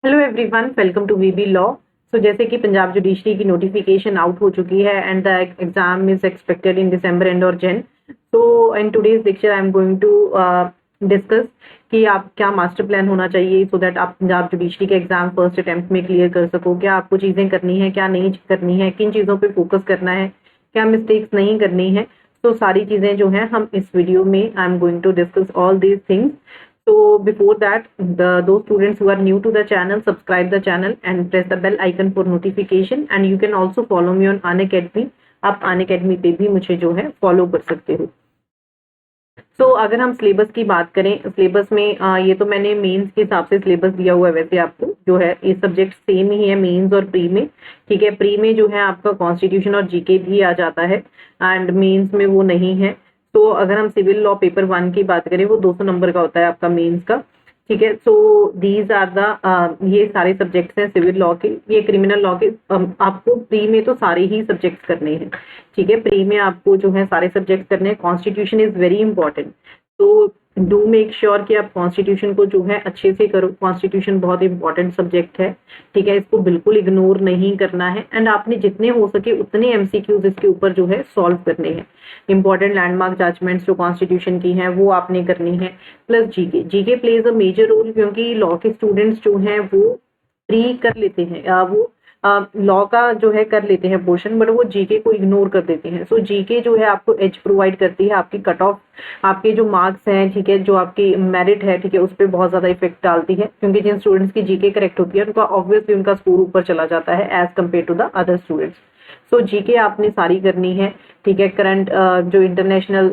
Hello everyone, welcome to VB law. So जैसे कि Punjab judiciary की नोटिफिकेशन आउट हो चुकी है and the exam is expected in December and और Jan. So in today's lecture I am going to discuss कि आप क्या मास्टर प्लान होना चाहिए सो दैट आप पंजाब जुडिशरी के एग्जाम फर्स्ट अटेम्प्ट में क्लियर कर सको। क्या आपको चीजें करनी है, क्या नहीं करनी है, किन चीजों पे फोकस करना है, क्या मिस्टेक्स नहीं करनी है। तो सारी चीजें जो है हम इस वीडियो में I am going to discuss all these things. So before that, those students who are new to the channel, subscribe the channel and press the bell icon for notification. And you can also follow me on Unacademy. आप Unacademy पे भी मुझे जो है follow कर सकते हो। अगर हम सिलेबस की बात करें, सिलेबस में ये तो मैंने मेंस के हिसाब से सिलेबस दिया हुआ है। वैसे आपको जो है ये सब्जेक्ट सेम ही है मेंस और प्री में। ठीक है, प्री में जो है आपका कॉन्स्टिट्यूशन और जीके भी आ जाता है एंड मेंस में वो नहीं है। तो अगर हम सिविल लॉ पेपर 1 की बात करें, वो 200 नंबर का होता है आपका मेंस का। ठीक है, सो दीज आर द ये सारे सब्जेक्ट्स हैं सिविल लॉ के। ये क्रिमिनल लॉ के आपको प्री में तो सारे ही सब्जेक्ट्स करने हैं। ठीक है, प्री में आपको जो है सारे सब्जेक्ट्स करने हैं। कॉन्स्टिट्यूशन इज वेरी इंपॉर्टेंट, तो डू मेक श्योर कि आप कॉन्स्टिट्यूशन को जो है अच्छे से करो। कॉन्स्टिट्यूशन बहुत इंपॉर्टेंट सब्जेक्ट है। ठीक है, इसको बिल्कुल इग्नोर नहीं करना है एंड आपने जितने हो सके उतने एमसीक्यूज इसके ऊपर जो है सॉल्व करने हैं। इंपॉर्टेंट लैंडमार्क जजमेंट्स जो कॉन्स्टिट्यूशन की हैं वो आपने करनी है। Plus GK, GK plays a major role, क्योंकि लॉ के स्टूडेंट्स जो हैं वो प्री कर लेते हैं, वो लॉ का जो है कर लेते हैं पोर्शन, बट वो जीके को इग्नोर कर देते हैं। सो जीके जो है आपको एज प्रोवाइड करती है। आपकी कट ऑफ, आपके जो मार्क्स हैं, ठीक है, जो आपकी मेरिट है, ठीक है, उस पर बहुत ज्यादा इफेक्ट डालती है। क्योंकि जिन स्टूडेंट्स की जीके करेक्ट होती है उनका ऑब्वियसली उनका स्कोर ऊपर चला जाता है as compare to the other students. So GK आपने सारी करनी है। ठीक है, करंट जो इंटरनेशनल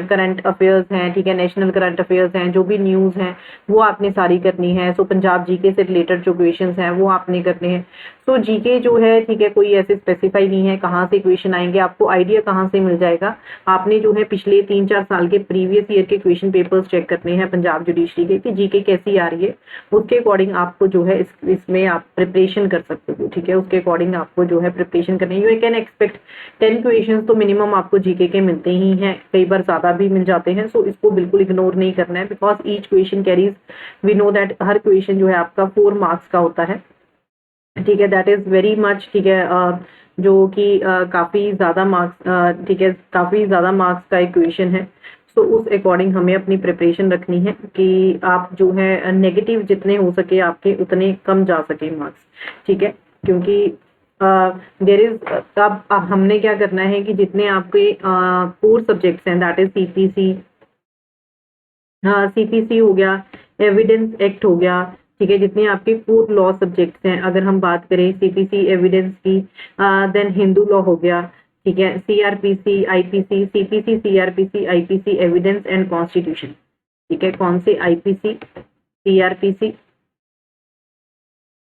करंट अफेयर्स हैं, ठीक है, नेशनल करंट अफेयर्स हैं, जो भी न्यूज हैं वो आपने सारी करनी है। सो पंजाब जीके से रिलेटेड जो क्वेश्चंस हैं वो आपने करने हैं। सो जीके जो है, ठीक है, कोई ऐसे स्पेसिफाई नहीं है कहाँ से क्वेश्चन आएंगे, आपको आइडिया कहाँ से मिल जाएगा। आपने जो है पिछले 3-4 साल के प्रीवियस ईयर के क्वेश्चन पेपर्स चेक करने हैं पंजाब जुडिशरी के कि जीके कैसी आ रही है। उसके अकॉर्डिंग आपको जो है इसमें आप प्रिपरेशन कर सकते हो। ठीक है, उसके अकॉर्डिंग आपको जो है प्रिपरेशन करनी है। यू कैन एक्सपेक्ट 10 क्वेश्चन तो मिनिमम आपको जीके के मिलते ही हैं, कई बार ज्यादा भी मिल जाते हैं। सो इसको बिल्कुल इग्नोर नहीं करना है, because each question carries, we know that हर क्वेश्चन जो है आपका 4 मार्क्स का होता है। ठीक है, दैट इज वेरी मच। ठीक है, जो कि काफी ज्यादा मार्क्स, ठीक है, काफी ज्यादा मार्क्स का एक क्वेश्चन है। सो उस अकॉर्डिंग हमें अपनी प्रिपरेशन रखनी है कि आप जो है नेगेटिव जितने हो सके आपके उतने कम जा सके मार्क्स। ठीक है, क्योंकि देर इज, अब हमने क्या करना है कि जितने आपके 4 सब्जेक्ट्स हैं, दैट इज सीपीसी, सीपीसी हो गया, एविडेंस एक्ट हो गया, ठीक है, जितने आपके 4 लॉ सब्जेक्ट्स हैं, अगर हम बात करें सीपीसी एविडेंस की, देन हिंदू लॉ हो गया, ठीक है, CrPC, IPC, CPC, CrPC, IPC, evidence and constitution. ठीक है, कौन से? IPC, CrPC,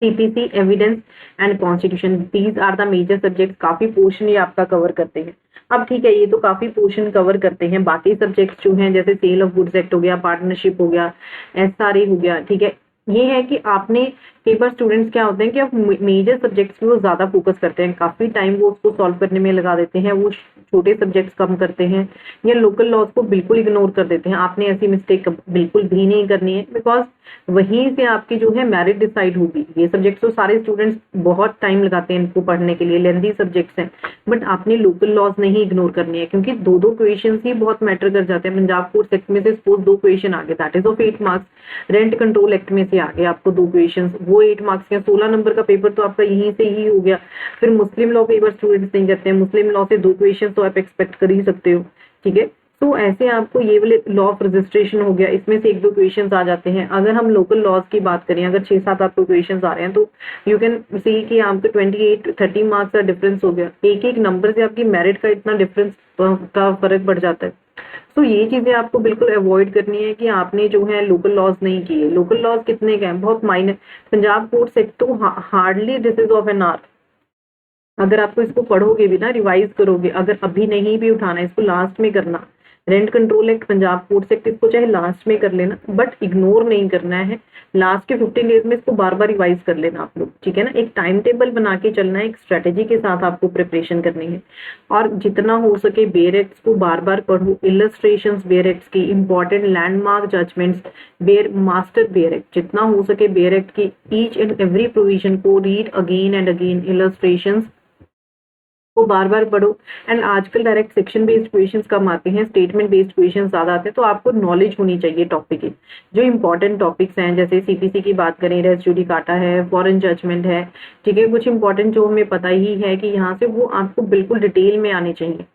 CPC, evidence and constitution, these are the major subject. काफी पोर्शन ये आपका कवर करते हैं। अब ठीक है, ये तो काफी पोर्शन कवर करते हैं। बाकी सब्जेक्ट्स जो हैं, जैसे सेल ऑफ गुड्स एक्ट हो गया, पार्टनरशिप हो गया, एसआरए हो गया, ठीक है, ये है कि आपने, कई बार स्टूडेंट्स क्या होते हैं कि अब मेजर सब्जेक्ट्स पे वो ज्यादा फोकस करते हैं, काफी टाइम वो उसको सॉल्व करने में लगा देते हैं, वो छोटे सब्जेक्ट्स कम करते हैं या लोकल लॉज को बिल्कुल इग्नोर कर देते हैं। आपने ऐसी मिस्टेक बिल्कुल भी नहीं करनी है, बिकॉज वहीं से आपकी जो है मेरिट डिसाइड होगी। ये सब्जेक्ट्स तो सारे स्टूडेंट्स बहुत टाइम लगाते हैं इनको पढ़ने के लिए, लेंथी सब्जेक्ट्स हैं, बट आपने लोकल लॉज नहीं इग्नोर करनी है, क्योंकि 2-2 क्वेश्चन ही बहुत मैटर कर जाते हैं। पंजाब कोर्ट एक्ट में से सपोज 2 क्वेश्चन आ गए, that is of 8 marks. Rent control act में से आ गए आपको 2 क्वेश्चन, वो 8 मार्क्स के, 16 नंबर का पेपर तो आपका यहीं से ही हो गया। फिर मुस्लिम लॉ कई बार स्टूडेंट्स नहीं करते हैं, मुस्लिम लॉ से 2 क्वेश्चन तो आप एक्सपेक्ट कर ही सकते हो। ठीक है, तो ऐसे आपको ये वाले लॉ ऑफ रजिस्ट्रेशन हो गया, इसमें से 1-2 क्वेश्चंस आ जाते हैं। अगर हम लोकल लॉज की बात करें, अगर 6-7 आपको क्वेश्चंस आ रहे हैं, तो यू कैन सी कि आपके 28-30 मार्क्स का डिफरेंस हो गया। एक नंबर से आपकी मेरिट का इतना डिफरेंस का फर्क बढ़ जाता है। तो ये चीजें आपको बिल्कुल अवॉइड करनी है कि आपने जो है लोकल लॉज नहीं किए। लोकल लॉज कितने का है? बहुत माइनर। पंजाब कोर्ट एक्ट तो hardly this is of an hour. अगर आपको इसको पढ़ोगे भी ना, रिवाइज करोगे, अगर अभी नहीं भी उठाना है, इसको लास्ट में करना, rent control act, Punjab courts act, इसको चाहे लास्ट में कर लेना बट इग्नोर नहीं करना है। लास्ट के 15 डेज में इसको बार बार रिवाइज कर लेना आप लोग, ठीक है ना। एक टाइम टेबल बना के चलना है, एक स्ट्रेटेजी के साथ आपको प्रिपरेशन करनी है और जितना हो सके बेयर एक्ट्स को बार बार पढ़ो, इलस्ट्रेशंस बेयर एक्ट्स की, important landmark judgements, bare master bare act, जितना हो सके बेयर एक्ट की ईच एंड एवरी प्रोविजन को read again and again, illustrations को बार बार पढ़ो। एंड आजकल डायरेक्ट सेक्शन बेस्ड क्वेश्चंस कम आते हैं, स्टेटमेंट बेस्ड क्वेश्चंस ज्यादा आते हैं, तो आपको नॉलेज होनी चाहिए टॉपिक की। जो इंपॉर्टेंट टॉपिक्स हैं जैसे सीपीसी की बात करें, रेस जुडिकाटा है, फॉरेन जजमेंट है, ठीक है, कुछ इंपॉर्टेंट जो हमें पता ही है कि यहाँ से वो आपको बिल्कुल डिटेल में आने चाहिए,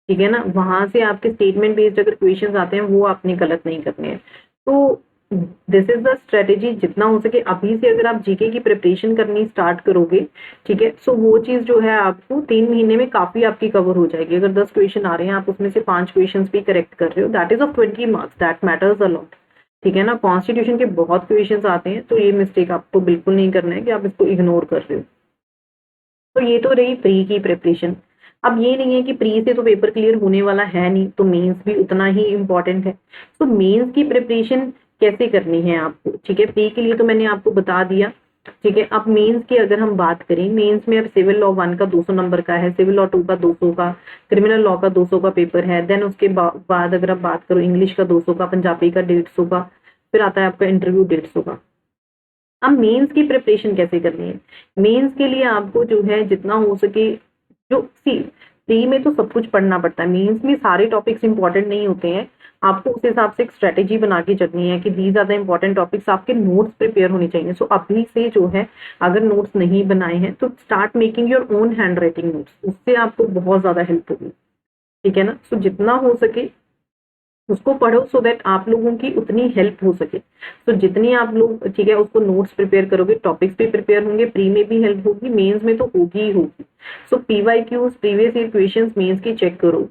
ठीक है ना। वहां से आपके स्टेटमेंट बेस्ड अगर क्वेश्चंस आते हैं वो आपने गलत नहीं करने हैं। तो दिस इज द स्ट्रेटेजी, जितना हो सके अभी से अगर आप जीके की प्रिपरेशन करनी स्टार्ट करोगे, ठीक है, सो वो चीज जो है आपको 3 महीने में काफी आपकी कवर हो जाएगी। अगर 10 क्वेश्चन आ रहे हैं, आप उसमें से 5 क्वेश्चन भी करेक्ट कर रहे हो, that is of 20 marks, that matters a lot, ठीक है ना। कॉन्स्टिट्यूशन के बहुत क्वेश्चन आते हैं, तो ये मिस्टेक आपको बिल्कुल नहीं करना है कि आप इसको इग्नोर कर रहे हो। तो ये तो रही प्री की प्रिपरेशन। अब ये नहीं है कि प्री से तो पेपर क्लियर होने वाला है नहीं, तो मेंस भी उतना ही इम्पोर्टेंट है। तो मेंस की प्रिपरेशन कैसे करनी है आपको, ठीक है। प्री के लिए तो मैंने आपको बता दिया, ठीक है। अब मेंस की अगर हम बात करें, मेंस में अब सिविल लॉ 1 का 200 नंबर का है, सिविल लॉ 2 का 200 का, क्रिमिनल लॉ का 200 का पेपर है। देन उसके बाद अगर आप बात करो, इंग्लिश का 200 का, पंजाबी का 150 का, फिर आता है आपका इंटरव्यू 150 का। अब मेंस की प्रिपरेशन कैसे करनी है, मेंस के लिए आपको जो है जितना हो सके, जो सी प्री में तो सब कुछ पढ़ना पड़ता है, मेंस में सारे टॉपिक्स इंपॉर्टेंट नहीं होते हैं। आपको उस हिसाब से एक स्ट्रेटेजी बना के चलनी है कि these are the important topics, आपके नोट्स प्रिपेयर होने चाहिए। सो अभी से जो है अगर नोट्स नहीं बनाए हैं तो start making your own hand writing notes, उससे आपको बहुत ज्यादा हेल्प होगी, ठीक है ना। सो जितना हो सके उसको पढ़ो, सो दैट आप लोगों की उतनी हेल्प हो सके। तो जितनी आप लोग, ठीक है, उसको नोट्स प्रिपेयर करोगे, टॉपिक्स भी प्रिपेयर होंगे, प्री में भी हेल्प होगी, मेंस में तो होगी ही होगी। So PYQs, previous year questions mains की चेक करो।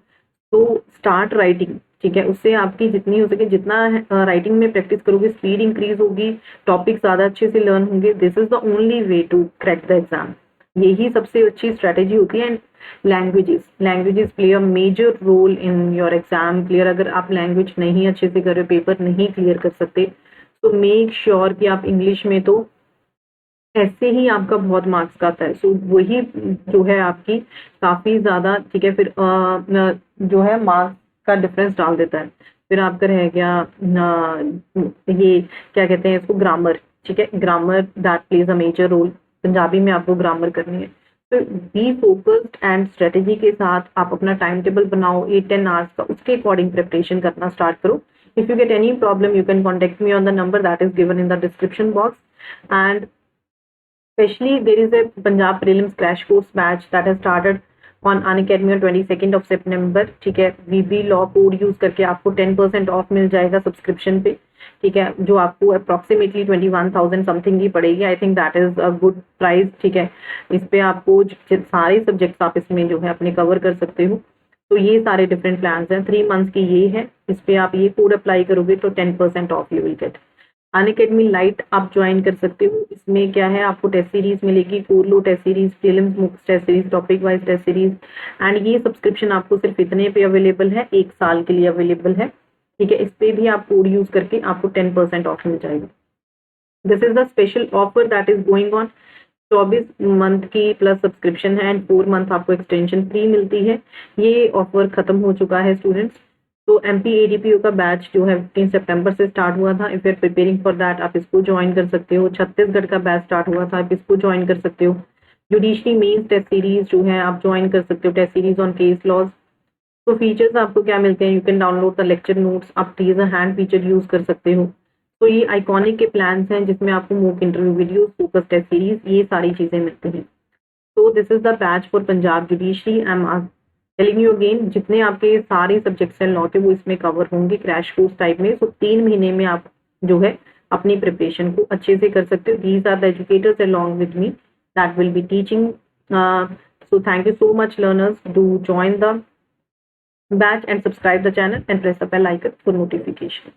तो स्टार्ट राइटिंग, ठीक है, उससे आपकी जितनी हो सके, जितना राइटिंग में प्रैक्टिस करोगे स्पीड इंक्रीज होगी, टॉपिक ज्यादा अच्छे से लर्न होंगे। This is the only way to crack the exam, यही सबसे अच्छी स्ट्रेटेजी होती है। And languages play a major role in your exam clear. अगर आप लैंग्वेज नहीं अच्छे से कर रहे, पेपर नहीं क्लियर कर सकते, तो मेक श्योर कि आप इंग्लिश में तो ऐसे ही आपका बहुत मार्क्स का आता है, सो वही जो है आपकी काफी ज्यादा, ठीक है, फिर जो है मार्क्स का डिफरेंस डाल देता है। फिर आपका रह गया ये क्या कहते हैं इसको, ग्रामर, ठीक है, grammar that plays a major role. Punjabi में आपको ग्रामर करनी है, तो बी फोकस्ड एंड स्ट्रेटेजी के साथ आप अपना टाइम टेबल बनाओ 8-10 आवर्स का, उसके अकॉर्डिंग प्रिपरेशन करना स्टार्ट करो। If you get any problem you can contact me on the number that is given in the description box. And especially there is a Punjab prelims crash course batch that has started on Unacademy on 22nd of September, ठीक है। वीबी law code use करके आपको 10% of मिल जाएगा subscription पे, ठीक है, जो आपको अप्रोक्सीमेटली 21,000 समथिंग ही पड़ेगी। I think that is a good price, ठीक है। इस पे आपको सारे सब्जेक्ट्स आप इसमें जो है अपने कवर कर सकते हो। तो ये सारे डिफरेंट प्लान्स हैं, 3 मंथ्स की ये है। इस पे आप ये कोड अप्लाई करोगे तो 10% off you will get. Unacademy lite आप ज्वाइन कर सकते हो। इसमें क्या है, आपको टेस्ट सीरीज मिलेगी, core law test series, prelims mocks test series, topic wise test series. And ये सब्सक्रिप्शन आपको सिर्फ इतने पे अवेलेबल है, 1 साल के लिए अवेलेबल है, ठीक है। इस पे भी आप कोड यूज करके आपको 10% ऑफ मिल जाएगा। This is the special offer that is going on. 24 month की प्लस सब्सक्रिप्शन है एंड 4 मंथ आपको एक्सटेंशन फ्री मिलती है। ये ऑफर खत्म हो चुका है स्टूडेंट्स। तो एमपी एडीपीओ का बैच जो है 15 सितंबर से स्टार्ट हुआ था। If you are preparing for that आप इसको ज्वाइन कर सकते हो। छत्तीसगढ़ का बैच स्टार्ट हुआ था, आप इसको ज्वाइन कर सकते हो। जुडिशरी मेंस टेस्ट सीरीज जो है आप ज्वाइन कर सकते हो, test series on case laws. तो फीचर्स आपको क्या मिलते हैं, you can download the lecture notes, आप टीज हैंड फीचर यूज कर सकते हो। तो ये आइकॉनिक के प्लान्स हैं जिसमें आपको mock interview video, focus test series, ये सारी चीजें मिलती हैं। तो this is the batch for Punjab judiciary. I am telling you again, जितने आपके सारे सब्जेक्ट्स हैं लॉ के वो इसमें कवर होंगे क्रैश कोर्स टाइप में। सो 3 महीने में आप जो है अपनी प्रिपरेशन को अच्छे से कर सकते हो। These are the educators along with me that will be teaching. So thank you so much learners. Do join the batch and subscribe the channel and press the bell icon for notification.